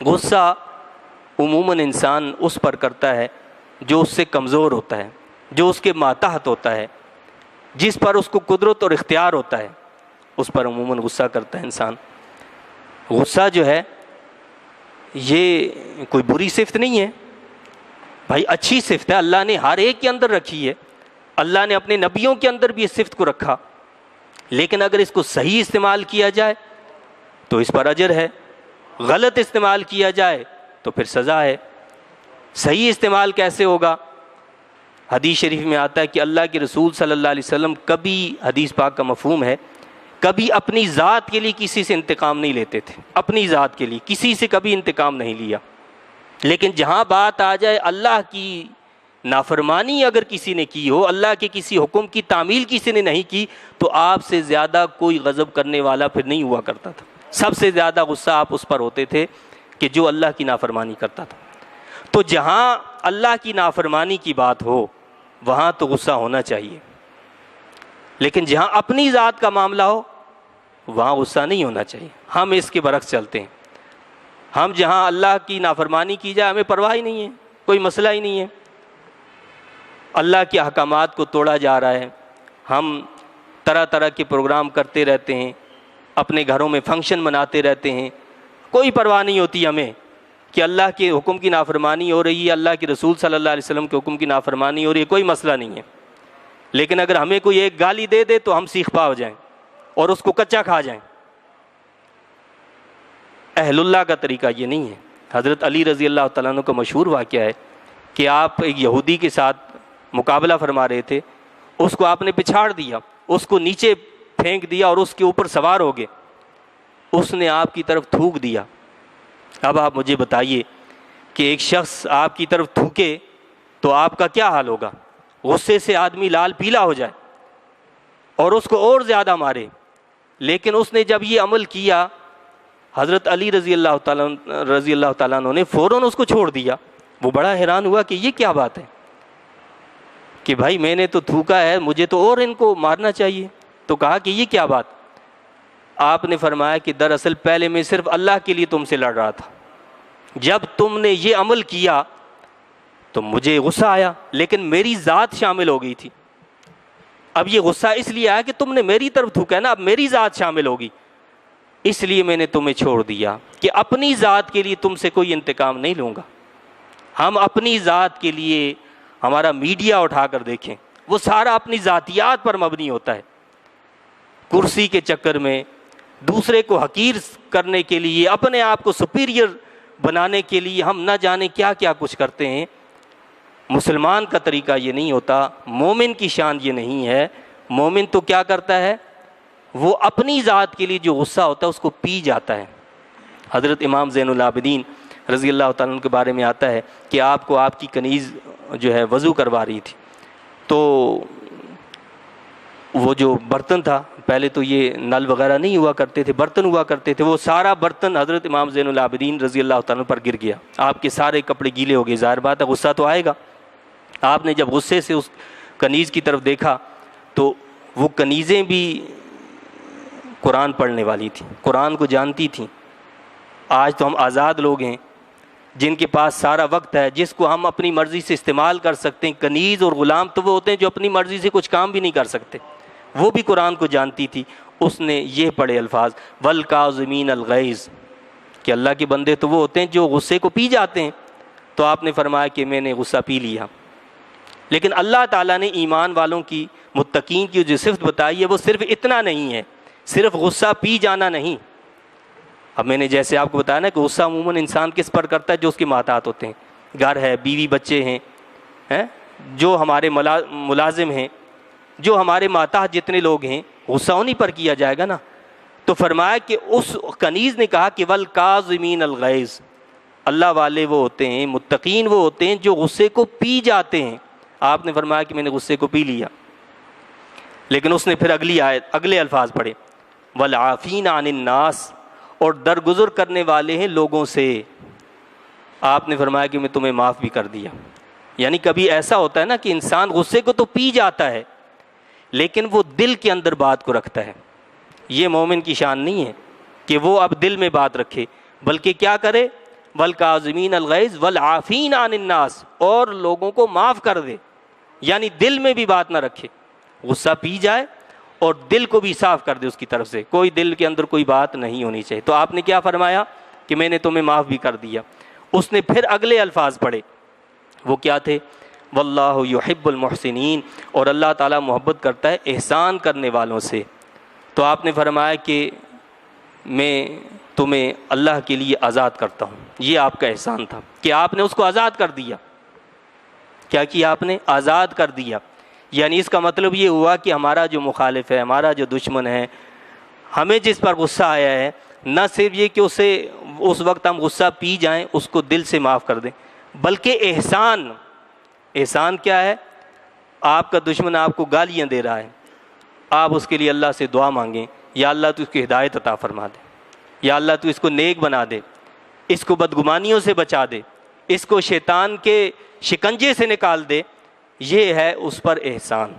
غصہ عموماً انسان اس پر کرتا ہے جو اس سے کمزور ہوتا ہے، جو اس کے ماتحت ہوتا ہے، جس پر اس کو قدرت اور اختیار ہوتا ہے، اس پر عموماً غصہ کرتا ہے انسان۔ غصہ جو ہے یہ کوئی بری صفت نہیں ہے بھائی، اچھی صفت ہے، اللہ نے ہر ایک کے اندر رکھی ہے، اللہ نے اپنے نبیوں کے اندر بھی اس صفت کو رکھا، لیکن اگر اس کو صحیح استعمال کیا جائے تو اس پر اجر ہے، غلط استعمال کیا جائے تو پھر سزا ہے۔ صحیح استعمال کیسے ہوگا؟ حدیث شریف میں آتا ہے کہ اللہ کے رسول صلی اللہ علیہ وسلم کبھی، حدیث پاک کا مفہوم ہے، کبھی اپنی ذات کے لیے کسی سے انتقام نہیں لیتے تھے، اپنی ذات کے لیے کسی سے کبھی انتقام نہیں لیا، لیکن جہاں بات آ جائے اللہ کی نافرمانی اگر کسی نے کی ہو، اللہ کے کسی حکم کی تعمیل کسی نے نہیں کی، تو آپ سے زیادہ کوئی غضب کرنے والا پھر نہیں ہوا کرتا تھا۔ سب سے زیادہ غصہ آپ اس پر ہوتے تھے کہ جو اللہ کی نافرمانی کرتا تھا۔ تو جہاں اللہ کی نافرمانی کی بات ہو وہاں تو غصہ ہونا چاہیے، لیکن جہاں اپنی ذات کا معاملہ ہو وہاں غصہ نہیں ہونا چاہیے۔ ہم اس کے برعکس چلتے ہیں، ہم جہاں اللہ کی نافرمانی کی جائے ہمیں پرواہ ہی نہیں ہے، کوئی مسئلہ ہی نہیں ہے، اللہ کے احکامات کو توڑا جا رہا ہے، ہم طرح طرح کے پروگرام کرتے رہتے ہیں، اپنے گھروں میں فنکشن مناتے رہتے ہیں، کوئی پرواہ نہیں ہوتی ہمیں کہ اللہ کے حکم کی نافرمانی ہو رہی ہے، اللہ کے رسول صلی اللہ علیہ وسلم کے حکم کی نافرمانی ہو رہی ہے، کوئی مسئلہ نہیں ہے۔ لیکن اگر ہمیں کوئی ایک گالی دے دے تو ہم سیخ پا ہو جائیں اور اس کو کچا کھا جائیں۔ اہل اللہ کا طریقہ یہ نہیں ہے۔ حضرت علی رضی اللہ تعالیٰ عنہ کا مشہور واقعہ ہے کہ آپ ایک یہودی کے ساتھ مقابلہ فرما رہے تھے، اس کو آپ نے پچھاڑ دیا، اس کو نیچے پھینک دیا اور اس کے اوپر سوار ہو گئے، اس نے آپ کی طرف تھوک دیا۔ اب آپ مجھے بتائیے کہ ایک شخص آپ کی طرف تھوکے تو آپ کا کیا حال ہوگا؟ غصے سے آدمی لال پیلا ہو جائے اور اس کو اور زیادہ مارے، لیکن اس نے جب یہ عمل کیا حضرت علی رضی اللہ تعالیٰ عنہ نے فوراً اس کو چھوڑ دیا۔ وہ بڑا حیران ہوا کہ یہ کیا بات ہے کہ بھائی میں نے تو تھوکا ہے، مجھے تو اور ان کو مارنا چاہیے۔ تو کہا کہ یہ کیا بات؟ آپ نے فرمایا کہ دراصل پہلے میں صرف اللہ کے لیے تم سے لڑ رہا تھا، جب تم نے یہ عمل کیا تو مجھے غصہ آیا، لیکن میری ذات شامل ہو گئی تھی۔ اب یہ غصہ اس لیے آیا کہ تم نے میری طرف تھوکا ہے نا، اب میری ذات شامل ہوگی، اس لیے میں نے تمہیں چھوڑ دیا کہ اپنی ذات کے لیے تم سے کوئی انتقام نہیں لوں گا۔ ہم اپنی ذات کے لیے ہمارا میڈیا اٹھا کر دیکھیں، وہ سارا اپنی ذاتیات پر مبنی ہوتا ہے۔ کرسی کے چکر میں، دوسرے کو حقیر کرنے کے لیے، اپنے آپ کو سپیریئر بنانے کے لیے ہم نہ جانے کیا کیا کچھ کرتے ہیں۔ مسلمان کا طریقہ یہ نہیں ہوتا، مومن کی شان یہ نہیں ہے۔ مومن تو کیا کرتا ہے؟ وہ اپنی ذات کے لیے جو غصہ ہوتا ہے اس کو پی جاتا ہے۔ حضرت امام زین العابدین رضی اللہ تعالیٰ عنہ کے بارے میں آتا ہے کہ آپ کو آپ کی کنیز جو ہے وضو کروا رہی تھی، تو وہ جو برتن تھا، پہلے تو یہ نل وغیرہ نہیں ہوا کرتے تھے، برتن ہوا کرتے تھے، وہ سارا برتن حضرت امام زین العابدین رضی اللہ تعالیٰ عنہ پر گر گیا، آپ کے سارے کپڑے گیلے ہو گئے۔ ظاہر بات ہے غصہ تو آئے گا۔ آپ نے جب غصے سے اس کنیز کی طرف دیکھا تو وہ کنیزیں بھی قرآن پڑھنے والی تھیں، قرآن کو جانتی تھیں۔ آج تو ہم آزاد لوگ ہیں جن کے پاس سارا وقت ہے، جس کو ہم اپنی مرضی سے استعمال کر سکتے ہیں۔ کنیز اور غلام تو وہ ہوتے ہیں جو اپنی مرضی سے کچھ کام بھی نہیں کر سکتے۔ وہ بھی قرآن کو جانتی تھی، اس نے یہ پڑھے الفاظ وَالْكَاظِمِينَ الْغَيْظَ، کہ اللہ کے بندے تو وہ ہوتے ہیں جو غصے کو پی جاتے ہیں۔ تو آپ نے فرمایا کہ میں نے غصہ پی لیا۔ لیکن اللہ تعالیٰ نے ایمان والوں کی، متقین کی جو صفت بتائی ہے وہ صرف اتنا نہیں ہے، صرف غصہ پی جانا نہیں۔ اب میں نے جیسے آپ کو بتایا نا کہ غصہ عموماً انسان کس پر کرتا ہے؟ جو اس کے ماتحت ہوتے ہیں، گھر ہے، بیوی بچے ہیں، جو ہمارے ملازم ہیں، جو ہمارے ماتحت جتنے لوگ ہیں، غصہ انہی پر کیا جائے گا نا۔ تو فرمایا کہ اس کنیز نے کہا کہ وَالْكَاظِمِينَ الْغَيْظَ، اللہ والے وہ ہوتے ہیں، متقین وہ ہوتے ہیں جو غصے کو پی جاتے ہیں۔ آپ نے فرمایا کہ میں نے غصے کو پی لیا، لیکن اس نے پھر اگلے الفاظ پڑھے وَالْعَافِينَ عَنِ النَّاسِ، اور درگزر کرنے والے ہیں لوگوں سے۔ آپ نے فرمایا کہ میں تمہیں معاف بھی کر دیا۔ یعنی کبھی ایسا ہوتا ہے نا کہ انسان غصے کو تو پی جاتا ہے لیکن وہ دل کے اندر بات کو رکھتا ہے۔ یہ مومن کی شان نہیں ہے کہ وہ اب دل میں بات رکھے، بلکہ کیا کرے؟ والکاظمین الغیظ والعافین عن الناس، اور لوگوں کو معاف کر دے، یعنی دل میں بھی بات نہ رکھے، غصہ پی جائے اور دل کو بھی صاف کر دے، اس کی طرف سے کوئی دل کے اندر کوئی بات نہیں ہونی چاہیے۔ تو آپ نے کیا فرمایا کہ میں نے تمہیں معاف بھی کر دیا۔ اس نے پھر اگلے الفاظ پڑھے، وہ کیا تھے؟ واللہ یحب المحسنین، اور اللہ تعالیٰ محبت کرتا ہے احسان کرنے والوں سے۔ تو آپ نے فرمایا کہ میں تمہیں اللہ کے لیے آزاد کرتا ہوں، یہ آپ کا احسان تھا کہ آپ نے اس کو آزاد کر دیا۔ کیا کیا آپ نے؟ آزاد کر دیا۔ یعنی اس کا مطلب یہ ہوا کہ ہمارا جو مخالف ہے، ہمارا جو دشمن ہے، ہمیں جس پر غصہ آیا ہے، نہ صرف یہ کہ اسے اس وقت ہم غصہ پی جائیں، اس کو دل سے معاف کر دیں، بلکہ احسان کیا ہے؟ آپ کا دشمن آپ کو گالیاں دے رہا ہے، آپ اس کے لیے اللہ سے دعا مانگیں، یا اللہ تو اس کی ہدایت عطا فرما دے، یا اللہ تو اس کو نیک بنا دے، اس کو بدگمانیوں سے بچا دے، اس کو شیطان کے شکنجے سے نکال دے، یہ ہے اس پر احسان۔